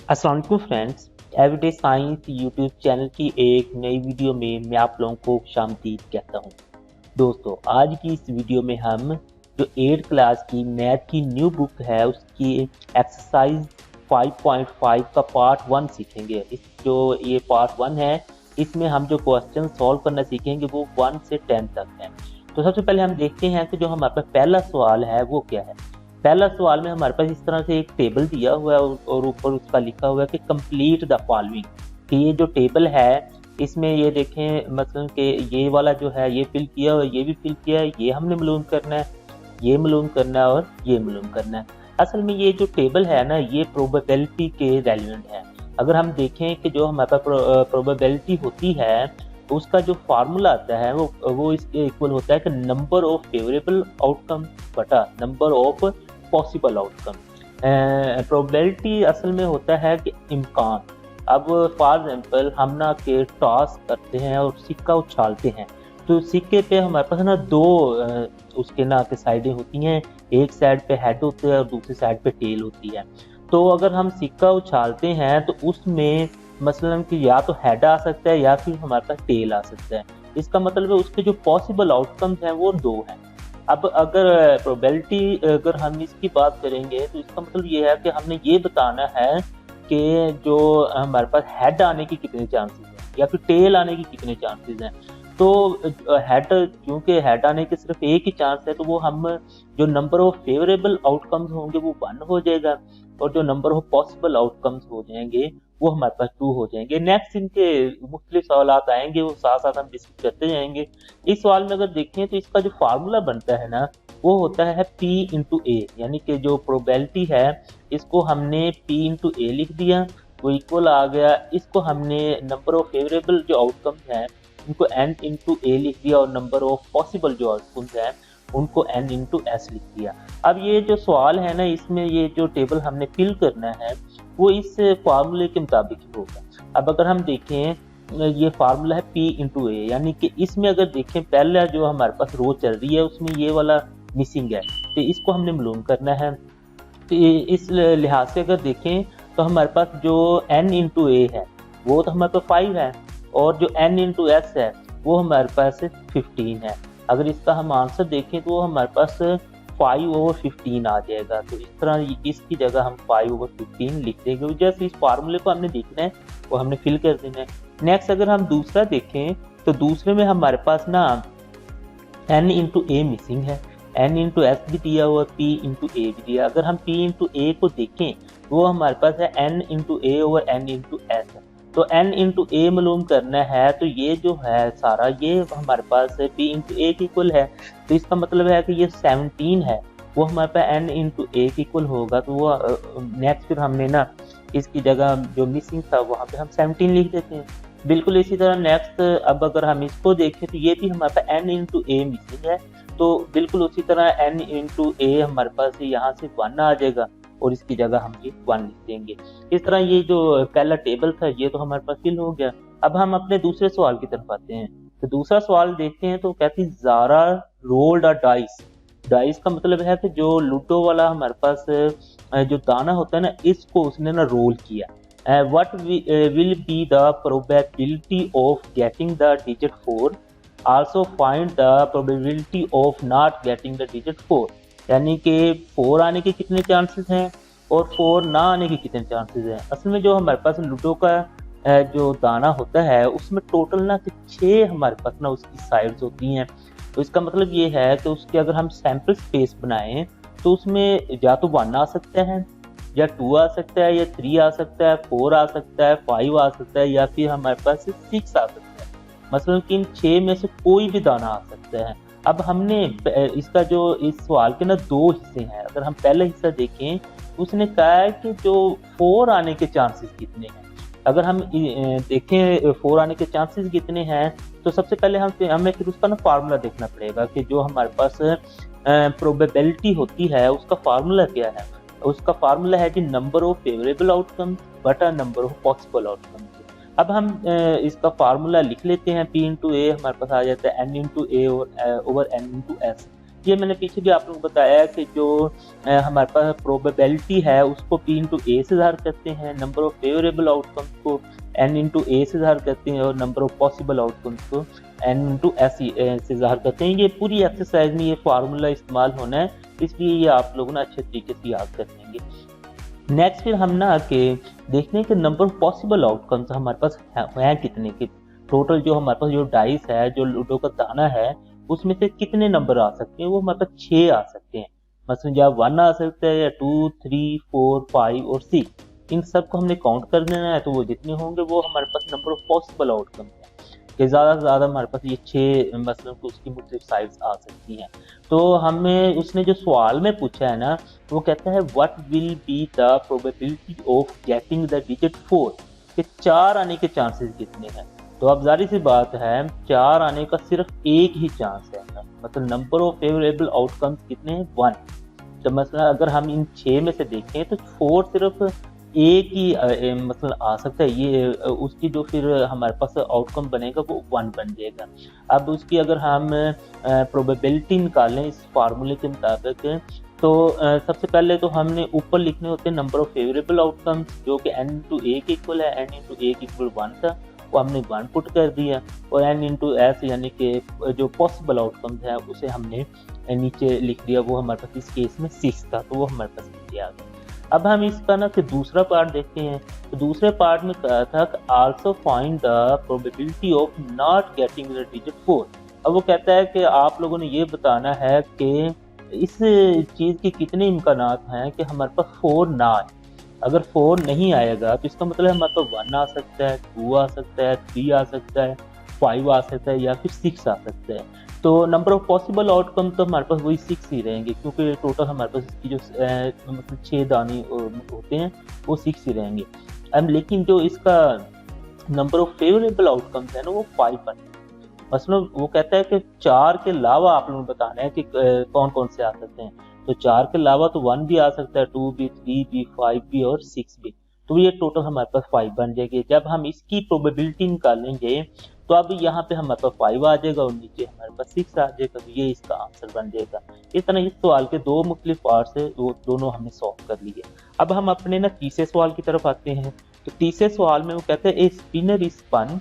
अस्सलाम वालेकुम friends, everyday science YouTube channel की एक नई वीडियो में मैं आप लोगों को खुशामदीद कहता हूँ। दोस्तों, आज की इस वीडियो में हम जो 8th क्लास की मैथ की न्यू बुक है उसकी एक्सरसाइज 5.5 का पार्ट 1 सीखेंगे। इस जो ये पार्ट 1 है, इसमें हम जो क्वेश्चन सॉल्व करना सीखेंगे वो 1 से 10 तक है। तो सबसे पहले हम देखते हैं कि जो हमारे पास पहला सवाल है वो क्या है। पहला सवाल में हमारे पास इस तरह से एक टेबल दिया हुआ है और ऊपर उसका लिखा हुआ है कि कंप्लीट द फॉलोइंग। कि ये जो टेबल है इसमें ये देखें, मतलब कि ये वाला जो है ये फिल किया और ये भी फिल किया है, ये हमने मालूम करना है, ये मालूम करना है और ये मालूम करना है। असल में ये जो टेबल है ना, ये प्रोबेबिलिटी के रेलिवेंट है। अगर हम देखें कि जो हमारे पास प्रोबेबिलिटी होती है तो उसका जो फार्मूला आता है वो इसके इक्वल होता है कि नंबर ऑफ फेवरेबल आउटकम बटा number of possible outcome. Probability असल में होता है कि इम्कान। अब फॉर एग्जांपल हम ना के टॉस करते हैं और सिक्का उछालते हैं, तो सिक्के पे हमारे पास ना दो उसके ना के साइडें होती हैं। एक साइड पे हेड होता है और दूसरी साइड पे टेल होती है। तो अगर हम सिक्का उछालते हैं तो उसमें मसलन कि या तो हेड आ सकता है या फिर हमारे पास टेल आ सकता है। इसका मतलब है उसके जो पॉसिबल आउटकम्स हैं वो दो हैं। अब अगर प्रोबेबिलिटी अगर हम इसकी बात करेंगे तो इसका मतलब ये है कि हमने ये बताना है कि जो हमारे पास हेड आने की कितने चांसेस हैं या फिर टेल आने की कितने चांसेस हैं। तो हेड, क्योंकि हेड आने के सिर्फ एक ही चांस है, तो वो हम जो नंबर ऑफ फेवरेबल आउटकम्स होंगे वो 1 हो जाएगा और जो नंबर ऑफ पॉसिबल आउटकम्स हो जाएंगे वो हमारे पास 2 हो जाएंगे। नेक्स्ट इनके मुख्तलिफ सवालात आएंगे, वो साथ साथ हम डिस्कस करते जाएंगे। इस सवाल में अगर देखें तो इसका जो फार्मूला बनता है ना वो होता है P इंटू ए, यानी कि जो प्रोबेबिलिटी है इसको हमने P इंटू ए लिख दिया, वो इक्वल आ गया। इसको हमने नंबर ऑफ फेवरेबल जो आउटकम्स हैं उनको N इंटू ए लिख दिया और नंबर ऑफ पॉसिबल जो आउटकम्स हैं उनको N इंटू एस लिख दिया। अब ये जो सवाल है ना, इसमें ये जो टेबल हमने फिल करना है वो इस फार्मूले के मुताबिक ही होगा। अब अगर हम देखें, ये फार्मूला है P इंटू ए, यानी कि इसमें अगर देखें पहला जो हमारे पास रो चल रही है उसमें ये वाला मिसिंग है, तो इसको हमने मालूम करना है। तो इस लिहाज से अगर देखें तो हमारे पास जो N इंटू ए है वो तो हमारे पास 5 है और जो N इंटू एस है वो हमारे पास 15 है। अगर इसका हम आंसर देखें तो वो हमारे पास 5/15 आ जाएगा। तो इस तरह इसकी जगह हम 5/15 लिख देंगे। जैसे इस फार्मूले को हमने देखना है वो हमने फिल कर देना है। नेक्स्ट अगर हम दूसरा देखें तो दूसरे में हमारे पास ना N इंटू ए मिसिंग है, N इंटू एस भी दिया हुआ, P इंटू ए भी दिया। अगर हम P इंटू ए को देखें वो हमारे पास है N इंटू ए ओवर N इंटू एस है। तो N इंटू ए मालूम करना है तो ये जो है सारा ये हमारे पास P इंटू ए की इक्वल है। तो इसका मतलब है कि ये 17 है, वो हमारे पास N इंटू ए की इक्वल होगा। तो वो नेक्स्ट फिर हमने ना इसकी जगह जो मिसिंग था वहाँ पे हम 17 लिख देते हैं। बिल्कुल इसी तरह नेक्स्ट अब अगर हम इसको देखें तो ये भी हमारे पास N इंटू ए मिसिंग है, तो बिल्कुल उसी तरह N इंटू ए हमारे पास यहाँ से 1 आ जाएगा और इसकी जगह हम ये 1 लिख देंगे। इस तरह ये जो पहला टेबल था ये तो हमारे पास फिल हो गया। अब हम अपने दूसरे सवाल की तरफ आते हैं। तो दूसरा सवाल देखते हैं तो कहती है Zara rolled a dice. Dice का मतलब है कि जो लूडो वाला हमारे पास जो दाना होता है ना, इसको उसने ना रोल किया। What will be the probability of getting the digit 4? Also find the probability of not getting the digit 4। यानी कि 4 आने के कितने चांसेस हैं और 4 ना आने के कितने चांसेस हैं। असल में जो हमारे पास लूडो का जो दाना होता है उसमें टोटल ना 6 हमारे पास ना उसकी साइड्स होती हैं। तो इसका मतलब ये है कि उसके अगर हम सैंपल स्पेस बनाएं तो उसमें या तो 1 आ सकता है या 2 आ सकता है या 3 आ सकता है, 4 आ सकता है, 5 आ सकता है या फिर हमारे पास 6 आ सकता है। मसलन कि इन 6 में से कोई भी दाना आ सकता है। अब हमने इसका जो इस सवाल के ना 2 हिस्से हैं। अगर हम पहला हिस्सा देखें उसने कहा है कि जो 4 आने के चांसेस कितने हैं। अगर हम देखें 4 आने के चांसेस कितने हैं तो सबसे पहले हमें फिर उसका ना फार्मूला देखना पड़ेगा कि जो हमारे पास प्रोबेबिलिटी होती है उसका फार्मूला क्या है। उसका फार्मूला है कि नंबर ऑफ फेवरेबल आउटकम बटा नंबर ऑफ पॉसिबल आउटकम। अब हम इसका फार्मूला लिख लेते हैं। P इंटू ए हमारे पास आ जाता है N इंटू ए ओवर N इंटू एस। ये मैंने पीछे भी आप लोगों को बताया कि जो हमारे पास प्रोबेबिलिटी है उसको P इंटू ए से ज़ाहिर करते हैं, नंबर ऑफ फेवरेबल आउटकम्स को N इंटू ए से ज़ाहिर करते हैं और नंबर ऑफ पॉसिबल आउटकम्स को N इंटू एस से ज़ाहिर करते हैं। ये पूरी एक्सरसाइज में ये फार्मूला इस्तेमाल होना है, इसलिए ये आप लोगों ने अच्छे तरीके से याद कर लेंगे। नेक्स्ट फिर हम ना कि देखने के नंबर ऑफ पॉसिबल आउटकम्स हमारे पास हैं कितने के, टोटल जो हमारे पास जो डाइस है, जो लूडो का दाना है, उसमें से कितने नंबर आ सकते हैं। वो हमारे पास 6 आ सकते हैं। मसलन या 1 आ सकता है या 2, 3, 4, 5 और 6। इन सब को हमने काउंट कर देना है, तो वो जितने होंगे वो हमारे पास नंबर ऑफ पॉसिबल आउटकम है कि ज़्यादा से ज़्यादा हमारे पास ये 6 मसलन को उसकी मुख्तलिफ साइड्स आ सकती हैं। तो हमें उसने जो सवाल में पूछा है ना, वो कहता है what will be the probability of getting the digit 4, कि 4 आने के चांसेस कितने हैं। तो अब जारी सी बात है 4 आने का सिर्फ एक ही चांस है, मतलब नंबर ऑफ फेवरेबल आउटकम्स कितने हैं 1। तो मतलब अगर हम इन 6 में से देखें तो 4 सिर्फ एक ही मतलब आ सकता है, ये उसकी जो फिर हमारे पास आउटकम बनेगा वो 1 बन जाएगा। अब उसकी अगर हम प्रोबेबिलिटी निकालें इस फार्मूले के मुताबिक, तो सबसे पहले तो हमने ऊपर लिखने होते हैं नंबर ऑफ फेवरेबल आउटकम्स जो कि n इंटू ए के इक्वल है, n इंटू ए के इक्वल 1 था, वो हमने 1 पुट कर दिया, और n इंटू एस यानी कि जो पॉसिबल आउटकम्स है उसे हमने नीचे लिख दिया, वो हमारे पास इस केस में 6 था, तो वो हमारे पास नीचे आ गया। अब हम इसका ना कि दूसरा पार्ट देखते हैं। तो दूसरे पार्ट में कहा था कि also find the probability of not getting the digit 4। अब वो कहता है कि आप लोगों ने ये बताना है कि इस चीज़ के कितने इम्कानात हैं कि हमारे पास 4 ना आए। अगर 4 नहीं आएगा तो इसका मतलब हमारे पास 1 आ सकता है, 2 आ सकता है, 3 आ सकता है, 5 आ सकता है या फिर 6 आ सकता है। तो नंबर ऑफ पॉसिबल आउटकम तो हमारे पास वही 6 ही रहेंगे, क्योंकि टोटल हमारे पास इसकी जो मतलब 6 दाने होते हैं वो 6 ही रहेंगे। अब लेकिन जो इसका नंबर ऑफ फेवरेबल आउटकम्स है ना वो 5 बन, मसलन वो कहता है कि 4 के अलावा आप लोगों को बताना है कि कौन कौन से आ सकते हैं। तो 4 के अलावा तो 1 भी आ सकता है, 2 भी, 3 भी, 5 भी और 6 भी। तो ये टोटल हमारे पास 5 बन जाएगी। जब हम इसकी प्रोबेबिलिटी निकालेंगे तो अब यहाँ पे हमारे पास 5 आ जाएगा और नीचे हमारे पास 6 आ जाएगा, तो ये इसका आंसर बन जाएगा। इस तरह इस सवाल के 2 मुख्तलिफ पार्ट्स है, वो दोनों हमने सॉल्व कर लिए। अब हम अपने ना तीसरे सवाल की तरफ आते हैं। तो तीसरे सवाल में वो कहते हैं ए स्पिनर इज स्पन,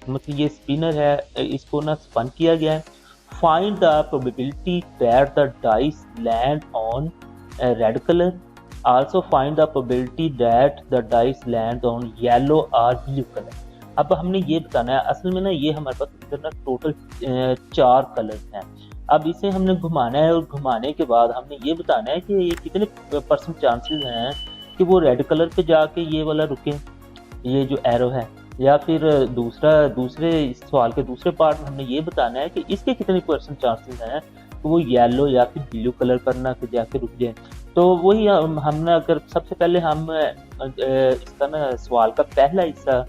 मतलब ये स्पिनर है, इसको ना स्पन किया गया है। Find the probability that the dice land on red colour, also find the probability that the dice land on yellow और ब्लू कलर। अब हमने ये बताना है, असल में ना ये हमारे पास इधर ना टोटल 4 कलर हैं। अब इसे हमने घुमाना है और घुमाने के बाद हमने ये बताना है कि ये कितने % चांसेस हैं कि वो रेड कलर पे जाके ये वाला रुके, ये जो एरो है, या फिर दूसरे इस सवाल के दूसरे पार्ट में हमने ये बताना है कि इसके कितने % चांसेस हैं कि वो येलो या फिर ब्लू कलर पर ना जाके रुक जाए। तो वही हमने अगर सबसे पहले हम इसका ना सवाल का पहला हिस्सा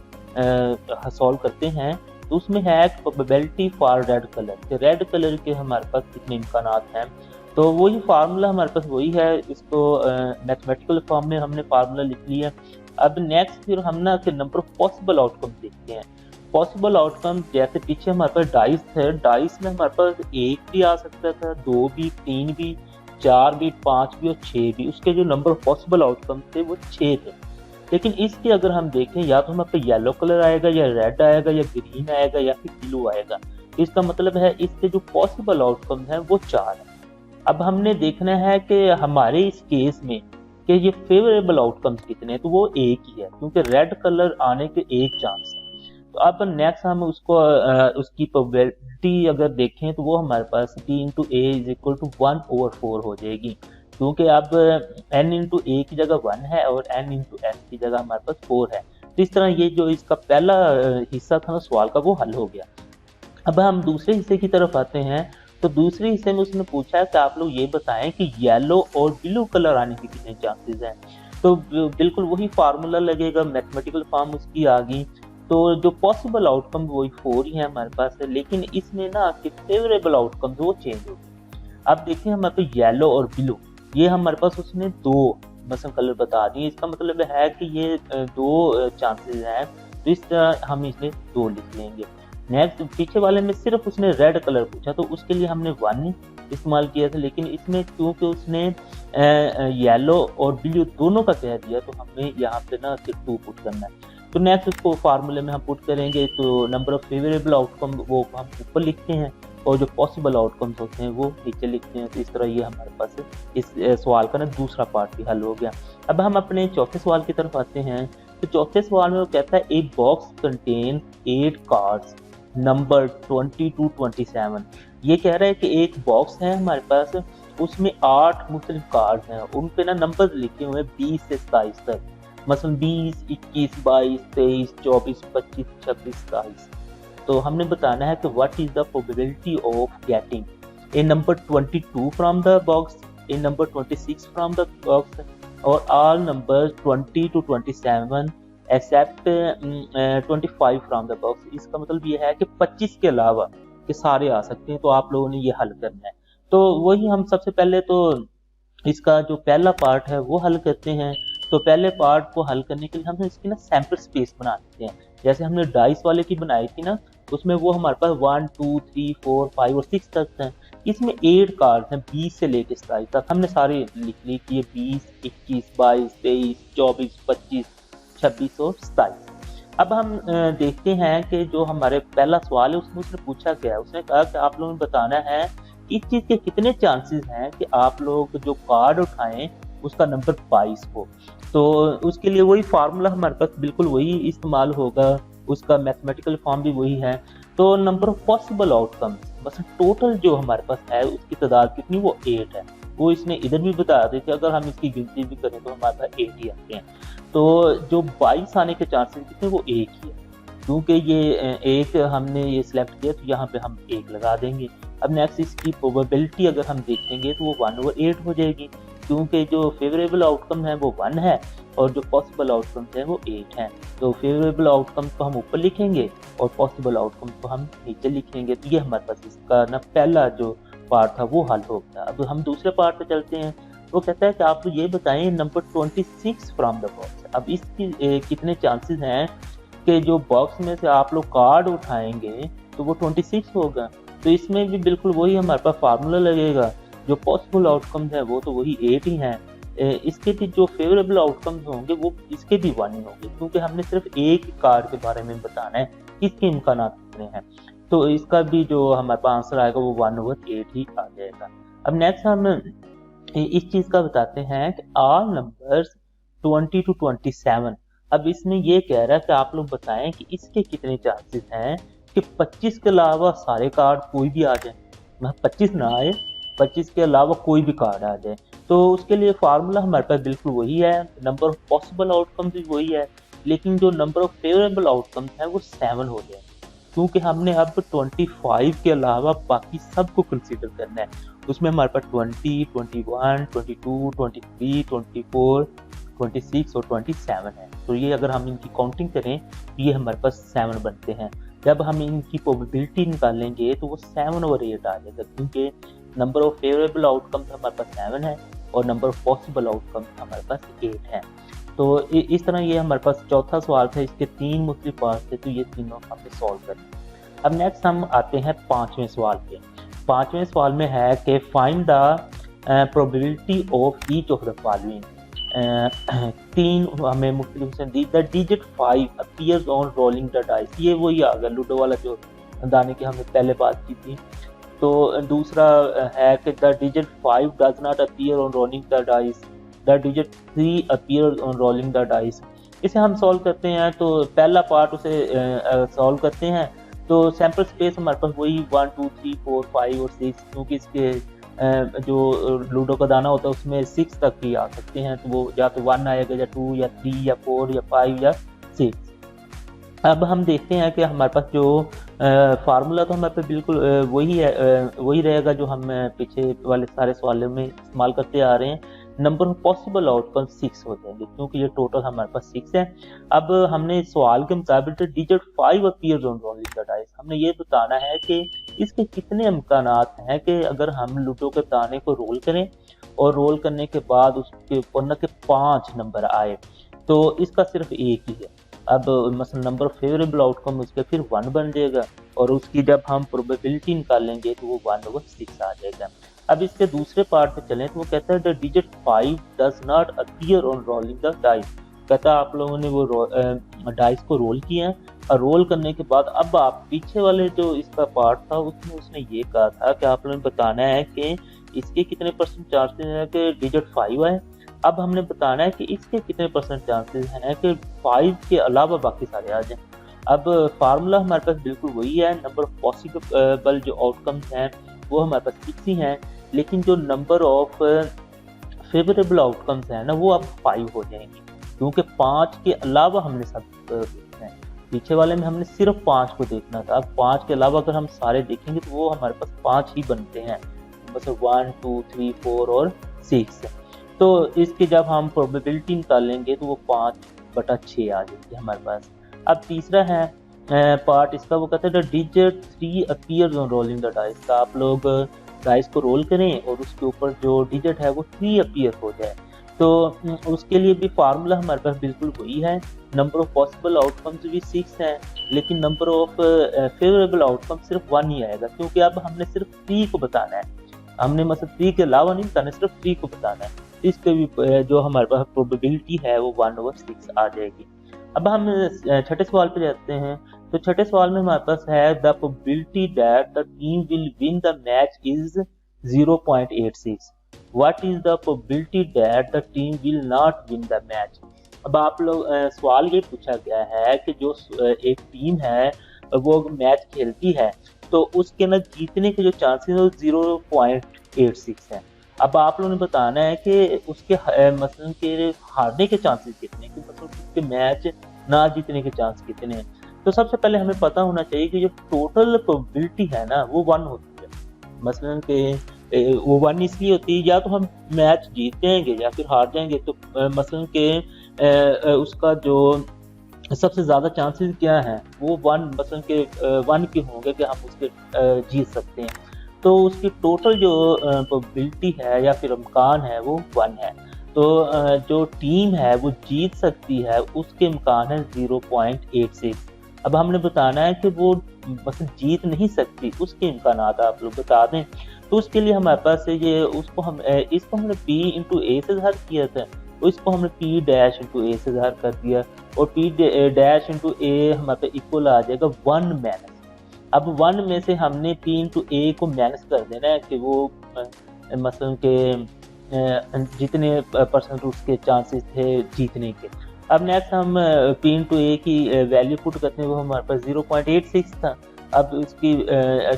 सॉल्व करते हैं, तो उसमें है प्रोबेबिलिटी फॉर रेड कलर, कि रेड कलर के हमारे पास कितने इम्कानात हैं। तो वही फार्मूला हमारे पास वही है, इसको मैथमेटिकल फॉर्म में हमने फार्मूला लिख लिया। अब नेक्स्ट फिर हम ना कि नंबर ऑफ पॉसिबल आउटकम देखते हैं। पॉसिबल आउटकम जैसे पीछे हमारे पास डाइस थे, डाइस में हमारे पास 1 भी आ सकता था, 2 भी, 3 भी, 4 भी, 5 भी और 6 भी। उसके जो नंबर ऑफ पॉसिबल आउटकम थे वो 6 थे। लेकिन इसके अगर हम देखें, या तो हमारे पे येलो कलर आएगा, या रेड आएगा, या ग्रीन आएगा, या फिर ब्लू आएगा। इसका मतलब है इसके जो पॉसिबल आउटकम है वो 4 है। अब हमने देखना है कि हमारे इस केस में कि ये फेवरेबल आउटकम्स कितने हैं, तो वो एक ही है, क्योंकि रेड कलर आने के एक चांस है। तो अब नेक्स्ट हम उसको उसकी प्रोबेबिलिटी अगर देखें तो वो हमारे पास P into A is equal to 1/4 हो जाएगी, क्योंकि अब n इंटू ए की जगह 1 है और n इंटू एस की जगह हमारे पास 4 है। तो इस तरह ये जो इसका पहला हिस्सा था ना सवाल का वो हल हो गया। अब हम दूसरे हिस्से की तरफ आते हैं। तो दूसरे हिस्से में उसने पूछा है कि आप लोग ये बताएं कि येलो और ब्लू कलर आने के कितने चांसेस हैं। तो बिल्कुल वही फार्मूला लगेगा, मैथमेटिकल फॉर्म उसकी आ गई। तो जो पॉसिबल आउटकम वही 4 ही है हमारे पास है, लेकिन इसमें ना कि फेवरेबल आउटकम वो चेंज हो गए। अब देखिए हमारे पास येलो और ब्लू, ये हमारे पास उसने 2 मसलन कलर बता दिए। इसका मतलब है कि ये 2 चांसेस हैं, तो इस तरह हम इसमें 2 लिख लेंगे। नेक्स्ट पीछे वाले में सिर्फ उसने रेड कलर पूछा तो उसके लिए हमने 1 इस्तेमाल किया था, लेकिन इसमें क्योंकि उसने येलो और ब्लू दोनों का कह दिया तो हमें यहाँ पे ना सिर्फ 2 पुट करना है। तो नेक्स्ट उसको फार्मूले में हम पुट करेंगे, तो नंबर ऑफ फेवरेबल आउटकम वो हम ऊपर लिखते हैं और जो पॉसिबल आउटकम्स होते हैं वो नीचे लिखते हैं। तो इस तरह ये हमारे पास इस सवाल का ना दूसरा पार्ट भी हल हो गया। अब हम अपने चौथे सवाल की तरफ आते हैं। तो चौथे सवाल में वो कहता है a box contain 8 cards number 20 to 27। ये कह रहा है कि एक बॉक्स है हमारे पास, उसमें 8 मुख्तलिफ कार्ड हैं, उन पे ना नंबर लिखे हुए हैं 20 से 27 तक, मसलन 20, 21, 22, 23, 24, 25, 26, 27। तो हमने बताना है कि what is the probability of getting a number 22 from the box, a number 26 from the box और all number 20 to 27 except 25 from the box. इसका मतलब ये है कि 25 के अलावा के सारे आ सकते हैं। तो आप लोगों ने ये हल करना है। तो वही हम सबसे पहले तो इसका जो पहला पार्ट है वो हल करते हैं। तो पहले पार्ट को हल करने के लिए हम इसकी ना सैंपल स्पेस बना देते हैं। जैसे हमने डाइस वाले की बनाई थी ना, उसमें वो हमारे पास 1, 2, 3, 4, 5 और 6 तक हैं। इसमें 8 कार्ड हैं 20 से लेकर 27 तक। हमने सारे लिख ली कि ये 20, 21, 22, 23, 24, 25, 26 और 27। अब हम देखते हैं कि जो हमारे पहला सवाल है उसमें उसने पूछा क्या है। उसने कहा कि आप लोगों ने बताना है इस चीज के कितने चांसेस हैं कि आप लोग जो कार्ड उठाएं उसका नंबर 22 हो। तो उसके लिए वही फार्मूला हमारे पास बिल्कुल वही इस्तेमाल होगा, उसका मैथमेटिकल फॉर्म भी वही है। तो नंबर ऑफ पॉसिबल आउटकम बस टोटल जो हमारे पास है उसकी तादाद कितनी, वो 8 है। वो इसने इधर भी बता दी कि अगर हम इसकी गिनती भी करें तो हमारे पास 8 ही आते हैं। तो जो 22 आने के चांसेस कितने, वो 1 ही है। क्योंकि ये एक हमने ये सिलेक्ट किया तो यहाँ पे हम 1 लगा देंगे। अब नेक्स्ट इसकी प्रोबेबिलिटी अगर हम देखेंगे तो वो 1/8 हो जाएगी, क्योंकि जो फेवरेबल आउटकम है वो 1 है और जो पॉसिबल आउटकम है वो 8 है। तो फेवरेबल आउटकम को हम ऊपर लिखेंगे और पॉसिबल आउटकम को हम नीचे लिखेंगे। तो ये हमारे पास इसका ना पहला जो पार्ट था वो हल हो गया। अब हम दूसरे पार्ट पे चलते हैं। वो कहता है कि आप ये बताएं नंबर 26 फ्रॉम द बॉक्स। अब इसकी कितने चांसेस हैं कि जो बॉक्स में से आप लोग कार्ड उठाएंगे तो वो 26 होगा। तो इसमें भी बिल्कुल वही हमारे पास फार्मूला लगेगा। जो पॉसिबल आउटकम्स है वो तो वही 8 ही हैं। इसके भी जो फेवरेबल आउटकम्स होंगे वो इसके भी 1 ही होंगे, क्योंकि हमने सिर्फ एक कार्ड के बारे में बताना है इसके इम्कान कितने हैं। तो इसका भी जो हमारे पास आंसर आएगा वो 1/8 ही आ जाएगा। अब नेक्स्ट हम इस चीज का बताते हैं कि ऑल नंबर्स 20 to 27। अब इसमें ये कह रहा है कि आप लोग बताएं कि इसके कितने चांसेस हैं कि 25 के अलावा सारे कार्ड कोई भी आ जाए, 25 ना आए, 25 के अलावा कोई भी कार्ड आ जाए। तो उसके लिए फार्मूला हमारे पास बिल्कुल वही है, नंबर ऑफ पॉसिबल आउटकम्स भी वही है, लेकिन जो नंबर ऑफ फेवरेबल आउटकम्स है वो 7 हो जाए, क्योंकि हमने अब 25 के अलावा बाकी सबको कंसीडर करना है। उसमें हमारे पास 20, 21, 22, 23, 24, 26 और 27 है। तो ये अगर हम इनकी काउंटिंग करें तो ये हमारे पास 7 बनते हैं। जब हम इनकी प्रोबेबिलिटी निकालेंगे तो वो 7/8 आ जाएगा, क्योंकि नंबर ऑफ फेवरेबल आउटकम्स हमारे पास 7 है और नंबर ऑफ पॉसिबल आउटकम्स हमारे पास 8 है। तो इस तरह ये हमारे पास चौथा सवाल था, इसके 3 मुख्तलिफ पार्ट थे, तो ये तीनों हमने सॉल्व करने। अब नेक्स्ट हम आते हैं 5वें सवाल पे। 5वें सवाल में है कि find the probability of each of the following. 3 हमें मुख्तलिफ से दी। The digit 5 appears on rolling the dice. ये वही आ गया लूडो वाला जो दाने की हमने पहले बात की थी। तो दूसरा है कि the digit 5 does not appear on rolling the dice, the digit 3 appears on rolling the dice. इसे हम सॉल्व करते हैं। तो पहला पार्ट उसे सॉल्व करते हैं। तो सैंपल स्पेस हमारे पास वही 1, 2, 3, 4, 5 और 6, क्योंकि इसके जो लूडो का दाना होता है उसमें 6 तक ही आ सकते हैं। तो वो या तो 1 आएगा या 2 या 3 या 4 या 5 या 6। अब हम देखते हैं कि हमारे पास जो फार्मूला तो हमारे पास बिल्कुल वही है, वही रहेगा जो हम पीछे वाले सारे सवालों में इस्तेमाल करते आ रहे हैं। नंबर ऑफ पॉसिबल आउटकम 6 हो जाएंगे, क्योंकि ये टोटल हमारे पास 6 है। अब हमने सवाल के मुताबिक digit 5 appears on rolling the dice, हमने ये बताना है कि इसके कितने इम्कानात हैं कि अगर हम लूडो के दाने को रोल करें और रोल करने के बाद उसके ऊपर न के 5 नंबर आए, तो इसका सिर्फ एक ही है। अब मसलन नंबर फेवरेबल आउटकम उसके फिर 1 बन जाएगा, और उसकी जब हम प्रोबेबिलिटी निकालेंगे तो वो 1/6 आ जाएगा। अब इसके दूसरे पार्ट पे चलें तो वो कहता है the digit 5 does not appear on rolling the dice. कहता है आप लोगों ने वो डाइस को रोल किया है और रोल करने के बाद अब आप पीछे वाले जो इसका पार्ट था उसमें उसने ये कहा था कि आप लोगों ने बताना है कि इसके कितने परसेंट चांसेस हैं कि डिजिट 5 आए। अब हमने बताना है कि इसके कितने परसेंट चांसेस हैं कि 5 के अलावा बाकी सारे आ जाएं। अब फार्मूला हमारे पास बिल्कुल वही है, नंबर ऑफ पॉसिबल जो आउटकम्स हैं वो हमारे पास 6 ही हैं, लेकिन जो नंबर ऑफ फेवरेबल आउटकम्स हैं ना वो अब 5 हो जाएंगे, क्योंकि 5 के अलावा हमने सब देखना है। पीछे वाले में हमने सिर्फ 5 को देखना था, अब 5 के अलावा अगर हम सारे देखेंगे तो वो हमारे पास 5 ही बनते हैं, मतलब 1 2 3 4 और 6। तो इसकी जब हम प्रोबेबिलिटी निकालेंगे तो वो 5/6 आ जाएगी हमारे पास। अब तीसरा है पार्ट इसका, वो कहते हैं digit 3 appears on rolling the dice. का आप लोग डाइस को रोल करें और उसके ऊपर जो डिजिट है वो 3 अपीयर हो जाए, तो उसके लिए भी फार्मूला हमारे पास बिल्कुल वही है। नंबर ऑफ पॉसिबल आउटकम्स भी 6 हैं, लेकिन नंबर ऑफ फेवरेबल आउटकम सिर्फ 1 ही आएगा, क्योंकि अब हमने सिर्फ 3 को बताना है, हमने मतलब 3 के अलावा नहीं बताना, सिर्फ 3 को बताना है। इसके भी जो हमारे पास प्रोबेबिलिटी है वो 1/6 आ जाएगी। अब हम छठे सवाल पे जाते हैं। तो छठे सवाल में हमारे पास है the probability that the team will win the match is 0.86। What is the probability that the team will not win the match. अब आप लोग सवाल ये पूछा गया है कि जो एक टीम है वो मैच खेलती है तो उसके ना जीतने के जो चांसेस है वो 0.86 है। अब आप लोगों ने बताना है कि उसके मसलन के हारने के चांसेस कितने, कि मतलब उसके मैच ना जीतने के चांस कितने हैं। तो सबसे पहले हमें पता होना चाहिए कि जो टोटल प्रोबेबिलिटी है ना वो 1 होती है। मसलन के वो 1 इसलिए होती है या तो हम मैच जीत जाएंगे या फिर हार जाएंगे, तो मसलन के उसका जो सबसे ज़्यादा चांसेस क्या हैं वो 1 मसलन के 1 के होंगे कि हम उसके जीत सकते हैं। तो उसकी टोटल जो प्रोबेबिलिटी है या फिर इम्कान है वो 1 है। तो जो टीम है वो जीत सकती है उसके इम्कान है 0.86। अब हमने बताना है कि वो मतलब जीत नहीं सकती, उसके इम्कान आप लोग बता दें। तो उसके लिए हमारे पास ये उसको हमने P इंटू ए से ज़ाहिर किया था, तो इसको हमने P डैश इंटू ए से ज़ाहिर कर दिया, और P डैश इंटू ए हमारे पास इक्वल आ जाएगा 1 माइनस। अब 1 में से हमने P इंटू ए को माइनस कर देना है कि वो मसलन के जितने परसेंट उसके चांसेस थे जीतने के। अब नेक्स्ट हम P इंटू ए की वैल्यू पुट करते हैं, वो हमारे पास 0.86 था। अब उसकी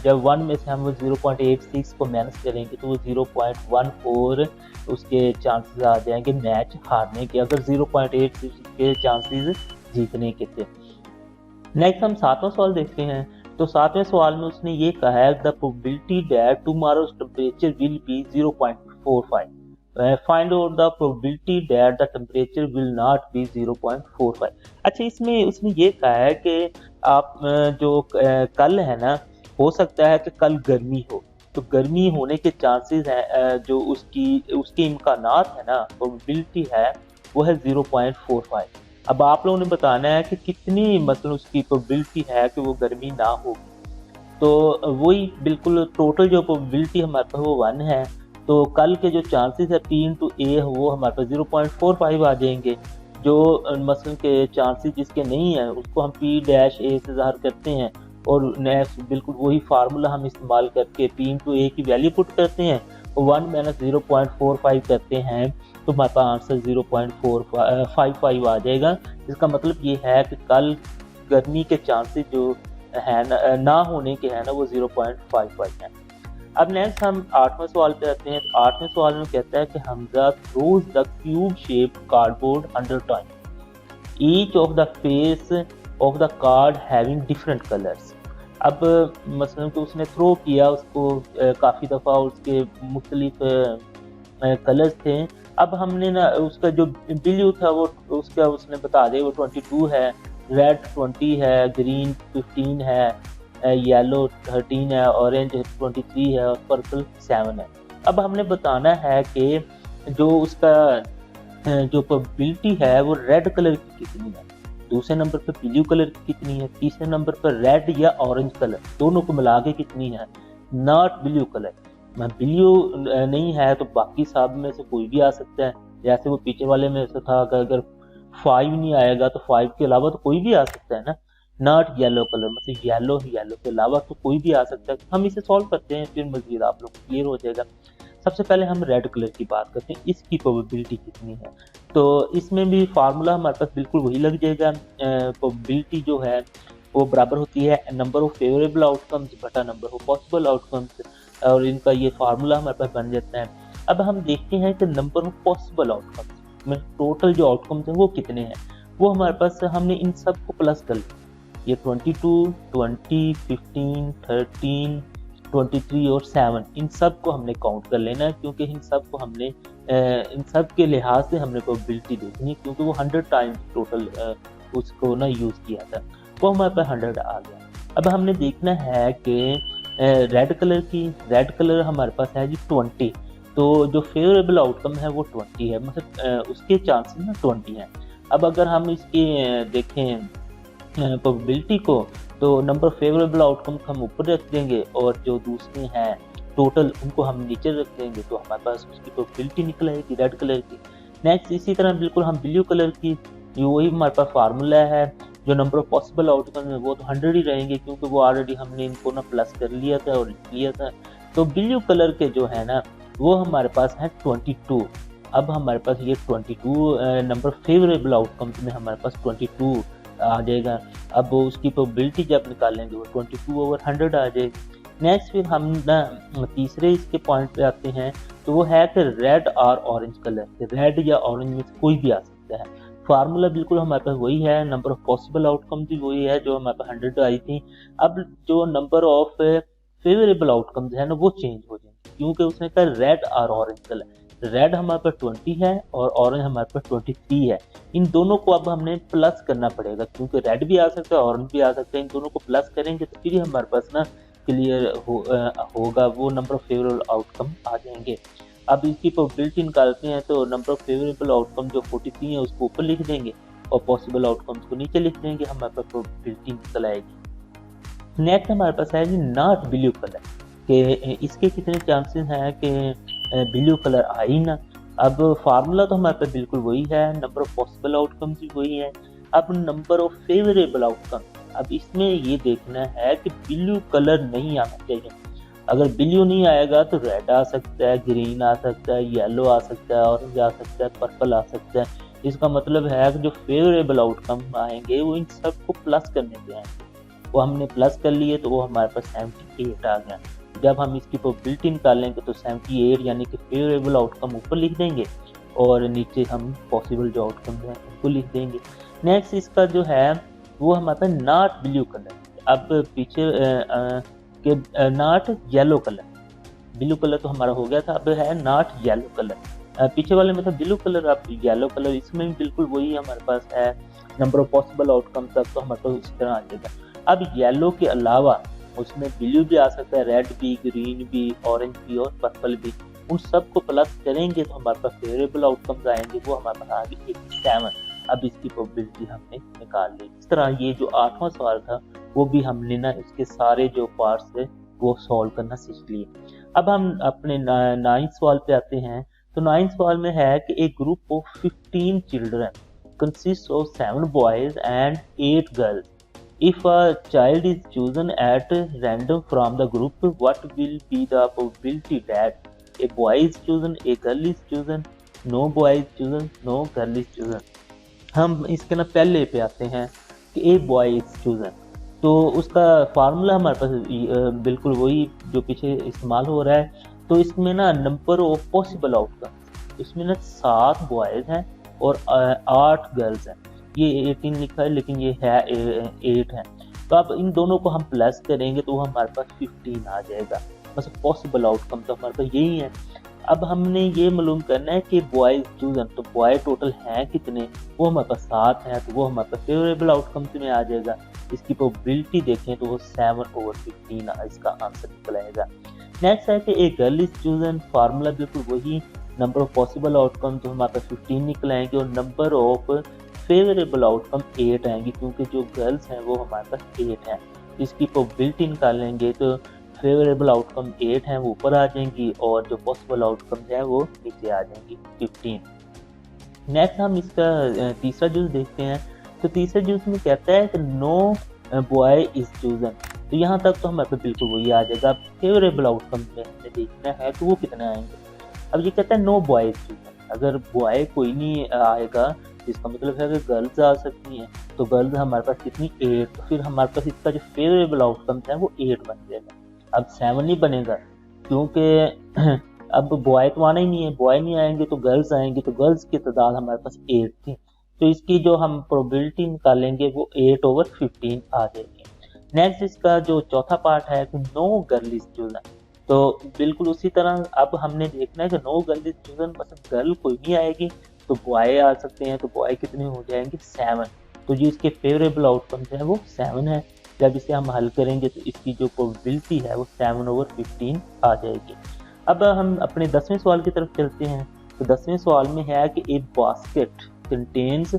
जब 1 में से हम 0.86 को माइनस करेंगे तो वो 0.14 उसके चांसेस आ जाएंगे मैच हारने के, अगर 0.86 के चांसेस जीतने के थे। नेक्स्ट हम 7वां सवाल देखते हैं। तो 7वें सवाल में उसने ये कहा है the probability that tomorrow's temperature will be 0.45। Find out the probability that the temperature will not be 0.45। अच्छा, इसमें उसने ये कहा है कि आप जो कल है ना, हो सकता है कि कल गर्मी हो, तो गर्मी होने के चांसेस हैं जो उसके इम्कानात है ना, प्रोबेबिलिटी है वो है 0.45। अब आप लोगों ने बताना है कि कितनी मतलब उसकी प्रोबेबिलिटी है कि वो गर्मी ना हो। तो वही बिल्कुल टोटल जो प्रोबेबिलिटी हमारे पास वो 1 है, तो कल के जो चांसेस है P इंटू ए वो हमारे पास 0.45 आ जाएंगे। जो मसलन के चांसेस जिसके नहीं है उसको हम P डैश ए से ज़ाहिर करते हैं, और नेक्स्ट बिल्कुल वही फार्मूला हम इस्तेमाल करके P इंटू ए की वैल्यू पुट करते हैं, 1 माइनस 0.45 करते हैं, तो हमारे पास आंसर 0.455 आ जाएगा। इसका मतलब ये है कि कल गर्मी के चांसेस जो है ना होने के है ना वो 0.55 है। अब नेक्स्ट हम 8वें सवाल पे आते हैं। तो 8वें सवाल में कहता है कि Hamza throws the cube shaped cardboard under time, each of the face of the card having different colours. अब मसलन तो उसने थ्रो किया उसको काफ़ी दफ़ा, उसके मुख्तलिफ कलर्स थे। अब हमने ना उसका जो ब्लू था वो उसका उसने बता दिया वो 22 है, रेड 20 है, ग्रीन 15 है, येलो 13 है, ऑरेंज 23 है और पर्पल 7 है। अब हमने बताना है कि जो उसका जो प्रोबेबिलिटी है वो रेड कलर की कितनी है। दूसरे नंबर पर ब्लू कलर की कितनी है, तीसरे नंबर पर रेड या ऑरेंज कलर, दोनों को मिला के कितनी है, नॉट ब्लू कलर। ब्लू नहीं है तो बाकी सब में से कोई भी आ सकता है, जैसे वो पीछे वाले में से था कि अगर 5 नहीं आएगा तो 5 के अलावा तो कोई भी आ सकता है ना। नॉट येलो कलर मतलब येलो के अलावा तो कोई भी आ सकता है। हम इसे सॉल्व करते हैं, फिर मजीद आप लोग को क्लियर हो जाएगा। सबसे पहले हम रेड कलर की बात करते हैं, इसकी प्रोबेबिलिटी कितनी है। तो इसमें भी फार्मूला हमारे पास बिल्कुल वही लग जाएगा। प्रोबेबिलिटी जो है वो बराबर होती है नंबर ऑफ फेवरेबल आउटकम्स बटा नंबर ऑफ पॉसिबल आउटकम्स, और इनका ये फार्मूला हमारे पास बन जाता है। अब हम देखते हैं कि नंबर ऑफ पॉसिबल आउटकम्स में टोटल जो आउटकम्स हैं वो कितने हैं। वो हमारे पास हमने इन सब को प्लस कर लिया, ये 22, 20, 15, 13, 23 और 7, इन सब को हमने काउंट कर लेना है, क्योंकि इन सब को हमने इन सब के लिहाज से हमने प्रोबेबिलिटी देखनी है, क्योंकि वो 100 टाइम्स टोटल उसको ना यूज़ किया था, वो हमारे पास 100 आ गया। अब हमने देखना है कि रेड कलर हमारे पास है जी 20, तो जो फेवरेबल आउटकम है वो 20 है, मतलब उसके चांसेस ना 20 हैं। अब अगर हम इसकी देखें प्रोबेबिलिटी को, तो नंबर फेवरेबल आउटकम हम ऊपर रख देंगे और जो दूसरे हैं टोटल उनको हम नीचे रख देंगे, तो हमारे पास उसकी प्रोबेबिलिटी निकल आएगी रेड कलर की। नेक्स्ट इसी तरह बिल्कुल हम ब्लू कलर की, वही हमारे पास फार्मूला है, जो नंबर ऑफ पॉसिबल आउटकम है वो तो 100 ही रहेंगे, क्योंकि वो ऑलरेडी हमने इनको ना प्लस कर लिया था और लिख लिया था। तो ब्लू कलर के जो है ना वो हमारे पास है 22। अब हमारे पास ये 22 नंबर फेवरेबल आउटकम्स में हमारे पास 22 आ जाएगा। अब उसकी प्रोबेबिलिटी जब निकालेंगे वो 22/100 आ जाएगी। नेक्स्ट फिर हम ना तीसरे इसके पॉइंट पे आते हैं, तो वो है कि रेड और ऑरेंज कलर, रेड या ऑरेंज में से कोई भी आ सकता है। फार्मूला बिल्कुल हमारे पास वही है, नंबर ऑफ पॉसिबल आउटकम भी वही है जो हमारे पास 100 आई थी। अब जो नंबर ऑफ फेवरेबल आउटकम्स है ना वो चेंज हो जाएंगे, क्योंकि उसने कहा रेड और ऑरेंज कलर, रेड हमारे पास 20 है और ऑरेंज हमारे पास 23 है। इन दोनों को अब हमने प्लस करना पड़ेगा, क्योंकि रेड भी आ सकता है ऑरेंज भी आ सकता है। इन दोनों को प्लस करेंगे तो फिर हमारे पास ना क्लियर होगा, वो नंबर ऑफ फेवरेबल आउटकम आ जाएंगे। अब इसकी प्रोबेबिलिटी निकालते हैं, तो नंबर ऑफ फेवरेबल आउटकम जो 43 है उसको ऊपर लिख देंगे और पॉसिबल आउटकम्स को नीचे लिख देंगे, हमारे पास प्रोबेबिलिटी निकल आएगी। नेक्स्ट हमारे पास है जी नॉट ब्लू कलर, कि इसके कितने चांसेस हैं कि ब्लू कलर आई ना। अब फार्मूला तो हमारे पास बिल्कुल वही है, नंबर ऑफ पॉसिबल आउटकम्स भी वही है। अब नंबर ऑफ फेवरेबल आउटकम, अब इसमें ये देखना है कि ब्लू कलर नहीं आना चाहिए। अगर ब्लू नहीं आएगा तो रेड आ सकता है, ग्रीन आ सकता है, येलो आ सकता है, ऑरेंज आ सकता है, पर्पल आ सकता है। इसका मतलब है कि जो फेवरेबल आउटकम आएंगे वो इन सबको प्लस करने के आएंगे। वो हमने प्लस कर लिए तो वो हमारे पास 78 आ गया। जब हम इसकी प्रोबेबिलिटी निकालेंगे तो 78 यानी कि फेवरेबल आउटकम ऊपर लिख देंगे और नीचे हम पॉसिबल जो आउटकम है उनको लिख देंगे। नेक्स्ट इसका जो है वो हमारे पास नॉट ब्लू कलर, अब पीछे के not yellow colour, blue colour तो हमारा हो गया था, अब है नॉट येलो कलर। पीछे वाले में था ब्लू कलर, अब येलो कलर, इसमें भी बिल्कुल वही हमारे पास है, नंबर ऑफ पॉसिबल आउटकम तक तो हमारे पास उसी तरह आ जाएगा। अब येलो के अलावा उसमें ब्लू भी आ सकता है, रेड भी, ग्रीन भी, ऑरेंज भी और पर्पल भी। उन सब को प्लस करेंगे तो हमारे पास फेवरेबल आउटकम्स आएंगे, वो हमारे पास आ गए 87। अब इसकी प्रोबेबिलिटी हमने निकाल ली। इस तरह ये जो 8वां सवाल था वो भी हमने ना इसके सारे जो पार्ट्स थे वो सॉल्व करना सीख लिए। अब हम अपने 9th सवाल पे आते हैं। तो 9th सवाल में है कि एक group of 15 children consist of 7 boys and 8 girls. If a child is chosen at random from the group, what will be the probability that a boy is chosen, a girl is chosen, no boy is chosen, no girl is chosen? हम इसके ना पहले पे आते हैं कि a boy is chosen, तो उसका फार्मूला हमारे पास बिल्कुल वही जो पीछे इस्तेमाल हो रहा है। तो इसमें ना नंबर ऑफ पॉसिबल आउटकम, इसमें ना 7 बॉयज हैं और 8 गर्ल्स हैं। ये 18 लिखा है लेकिन ये है 8 है, तो अब इन दोनों को हम प्लस करेंगे तो हमारे पास 15 आ जाएगा। बस पॉसिबल आउटकम तो हमारे पास यही है। अब हमने ये मालूम करना है कि बॉयज चूजन, तो बॉय टोटल हैं कितने, वो हमारे पास 7 हैं, तो वो हमारे पास फेवरेबल आउटकम्स में आ जाएगा। इसकी प्रोबेबिलिटी देखें तो वो 7/15 इसका आंसर निकल आएगा। नेक्स्ट है कि एक गर्ल इज चूजन, फार्मूला बिल्कुल वही, नंबर ऑफ पॉसिबल आउटकम तो हमारे पास 15 निकल आएंगे और नंबर ऑफ फेवरेबल आउटकम 8 आएंगी, क्योंकि जो गर्ल्स हैं वो हमारे पास 8 हैं। इसकी प्रोबेबिलिटी निकालेंगे तो फेवरेबल आउटकम 8 हैं वो ऊपर आ जाएंगी और जो पॉसिबल आउटकम है वो नीचे आ जाएंगी 15। नेक्स्ट हम इसका तीसरा जूस देखते हैं। तो तीसरे जूस में कहता है कि नो बॉय इज चूजन। तो यहाँ तक तो हमारे पास बिल्कुल वही आ जाएगा। फेवरेबल आउटकम में हमें देखना है तो वो कितने आएंगे। अब ये कहता है नो बॉय इज चूजन, अगर बॉय कोई नहीं आएगा इसका मतलब है कि गर्ल्स आ सकती हैं। तो गर्ल्स हमारे पास कितनी 8, तो फिर हमारे पास इसका जो फेवरेबल आउटकम है वो 8 बन जाएगा। अब 7 नहीं बनेगा, क्योंकि अब बॉय तो आना ही नहीं है, बॉय नहीं आएंगे तो गर्ल्स आएंगे, तो गर्ल्स की तादाद हमारे पास 8 थी। तो इसकी जो हम प्रोबेबिलिटी निकालेंगे वो 8/15 आ जाएगी। नेक्स्ट इसका जो चौथा पार्ट है कि नो गर्ल इज चूजन। तो बिल्कुल उसी तरह अब हमने देखना है कि नो गर्ल इज चूजन, मतलब गर्ल कोई नहीं आएगी तो बॉय आ सकते हैं। तो बॉय कितने हो जाएंगे 7। तो जो इसके फेवरेबल आउटकम है वो 7 है। जब इसे हम हल करेंगे तो इसकी जो प्रोबेबिलिटी है वो 7/15 आ जाएगी। अब हम अपने 10वें सवाल की तरफ चलते हैं। तो 10वें सवाल में है कि ए basket contains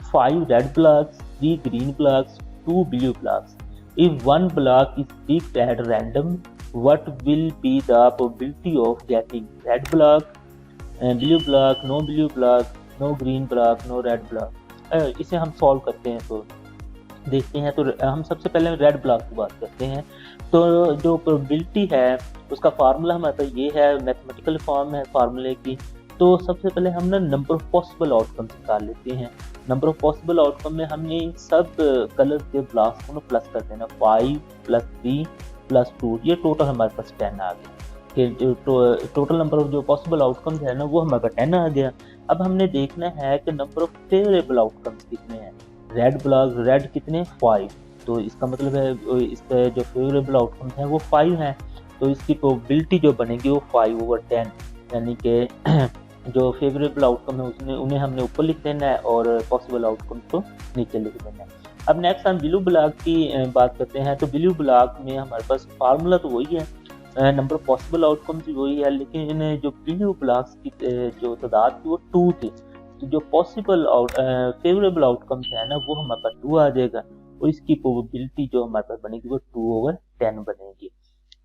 5 red blocks, 3 green blocks, 2 blue blocks. If one block is picked at random, what will be the probability of getting red block, blue block, no blue block, no green block, no red block? इसे हम solve करते हैं तो देखते हैं। तो हम सबसे पहले रेड ब्लॉक की बात करते हैं। तो जो प्रोबेबिलिटी है उसका फार्मूला हमारे पास ये है, मैथमेटिकल फॉर्म है फार्मूले की। तो सबसे पहले हम ना नंबर ऑफ पॉसिबल आउटकम्स निकाल लेते हैं। नंबर ऑफ पॉसिबल आउटकम में हमने इन सब कलर के ब्लॉक्स को ना प्लस कर देना, 5 + 3 + 2, ये टोटल हमारे पास 10 आ गया। टोटल नंबर ऑफ जो पॉसिबल आउटकम्स है ना वो हमारे पास 10 आ गया। अब हमने देखना है कि नंबर ऑफ फेवरेबल आउटकम्स कितने हैं। रेड ब्लॉक, रेड कितने 5, तो इसका मतलब है इसका जो फेवरेबल आउटकम है वो 5 है। तो इसकी प्रोबेबिलिटी जो बनेगी वो 5/10, यानी कि जो फेवरेबल आउटकम है उसने उन्हें हमने ऊपर लिख देना है और पॉसिबल आउटकम को नीचे लिख देना है। अब नेक्स्ट हम ब्लू ब्लॉक की बात करते हैं। तो ब्लू ब्लॉक में हमारे पास फार्मूला तो वही है, नंबर ऑफ पॉसिबल आउटकम्स भी वही है, लेकिन जो ब्लू ब्लॉक्स की जो तादाद थी वो 2 थी। तो जो पॉसिबल फेवरेबल आउटकम्स है ना वो हमारे पास 2 आ जाएगा और इसकी प्रोबेबिलिटी जो हमारे पास बनेगी वो 2/10 बनेगी।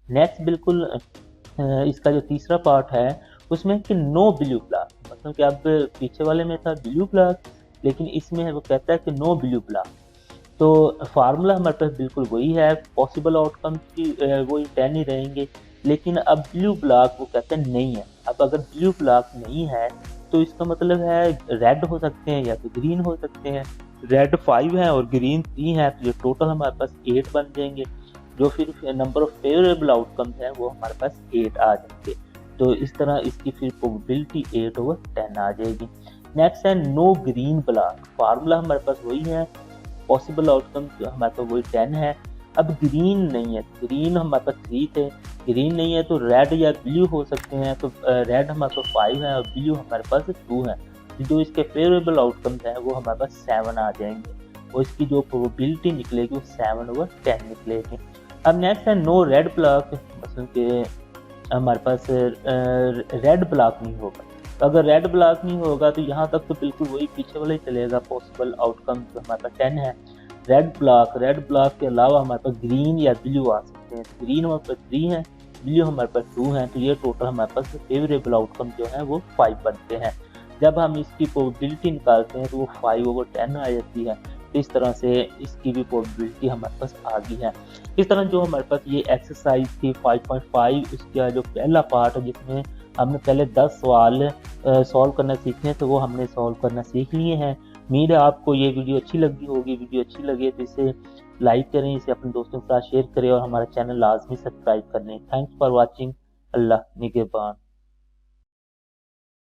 नेक्स्ट बिल्कुल इसका जो तीसरा पार्ट है उसमें कि नो ब्लू ब्लॉक, मतलब कि अब पीछे वाले में था ब्लू ब्लॉक, लेकिन इसमें वो कहता है कि नो ब्लू ब्लॉक। तो फार्मूला हमारे पास बिल्कुल वही है, पॉसिबल आउटकम की वही 10 ही रहेंगे, लेकिन अब ब्लू ब्लॉक वो कहते हैं नहीं है। अब अगर ब्लू ब्लॉक नहीं है तो इसका मतलब है रेड हो सकते हैं या तो ग्रीन हो सकते हैं। रेड 5 है और ग्रीन 3 है, तो जो टोटल हमारे पास 8 बन जाएंगे। जो फिर नंबर ऑफ फेवरेबल आउटकम्स है वो हमारे पास 8 आ जाएंगे। तो इस तरह इसकी फिर प्रोबेबिलिटी 8/10 आ जाएगी। नेक्स्ट है नो ग्रीन ब्लॉक। फार्मूला हमारे पास वही है, पॉसिबल आउटकम हमारे पास वही 10 है। अब ग्रीन नहीं है, ग्रीन हमारे पास 3 थे, ग्रीन नहीं है तो रेड या ब्लू हो सकते हैं। तो रेड हमारे पास 5 है और ब्लू हमारे पास 2 है। तो जो इसके फेवरेबल आउटकम्स हैं वो हमारे पास 7 आ जाएंगे और इसकी जो प्रोबेबिलिटी निकलेगी वो 7/10 निकलेगी। अब नेक्स्ट है नो रेड ब्लॉक, मतलब कि हमारे पास रेड ब्लॉक नहीं होगा। तो अगर रेड ब्लॉक नहीं होगा तो यहाँ तक तो बिल्कुल वही पीछे वाला ही चलेगा, पॉसिबल आउटकम जो हमारे पास 10 है। रेड ब्लॉक के अलावा हमारे पास ग्रीन या ब्लू आ सकते हैं। तो ग्रीन हमारे पास 3 है, ब्लू हमारे पास 2 है, तो ये टोटल हमारे पास फेवरेबल आउटकम जो है वो 5 बनते हैं। जब हम इसकी प्रोबेबिलिटी निकालते हैं तो वो 5/10 आ जाती है। तो इस तरह से इसकी भी प्रोबेबिलिटी हमारे पास आ गई है। इस तरह जो हमारे पास ये एक्सरसाइज थी 5.5, उसका जो पहला पार्ट है जिसमें हमने पहले 10 सवाल सॉल्व करना सीखने, तो वो हमने सॉल्व करना सीख लिए हैं। उम्मीद है आपको ये वीडियो अच्छी लगी होगी। वीडियो अच्छी लगे तो इसे लाइक करें, इसे अपने दोस्तों के साथ शेयर करें और हमारा चैनल लाजमी सब्सक्राइब कर लें। Thanks for watching. अल्लाह निगहबान।